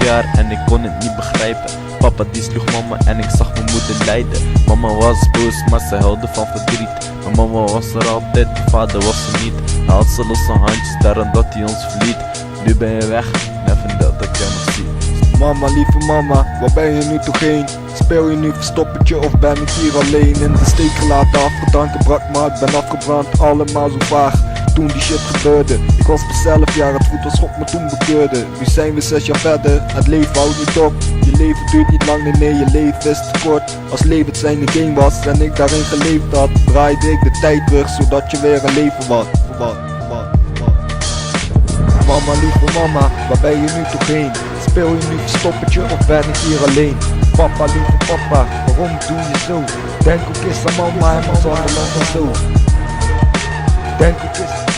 jaar en ik kon het niet begrijpen. Papa die sloeg mama en ik zag mijn moeder lijden. Mama was boos, maar ze huilde van verdriet. Maar mama was er altijd, mijn vader was er niet. Hij had ze losse handjes, daarom dat hij ons verliet. Nu ben je weg, never dat ik jou nog zie. Mama, lieve mama, waar ben je nu toch heen? Speel je nu verstoppertje of ben ik hier alleen? In de steek gelaten, afgedankt, brak me hart, ben afgebrand, allemaal zo vaag. Toen die shit gebeurde, ik was pas 11 jaar, het voet was schok me toen bekeurde. Nu zijn we 6 jaar verder, het leven houdt niet op. Je leven duurt niet lang, nee, je leven is te kort. Als leven het zijn game was en ik daarin geleefd had, draaide ik de tijd terug, zodat je weer een leven was. Mama, lieve mama, waar ben je nu toch heen? Speel je nu verstoppertje of ben ik hier alleen? Papa, lieve papa, waarom doe je zo? Denk ook eens aan mama en mijn zonderland en zo. Denk ook eens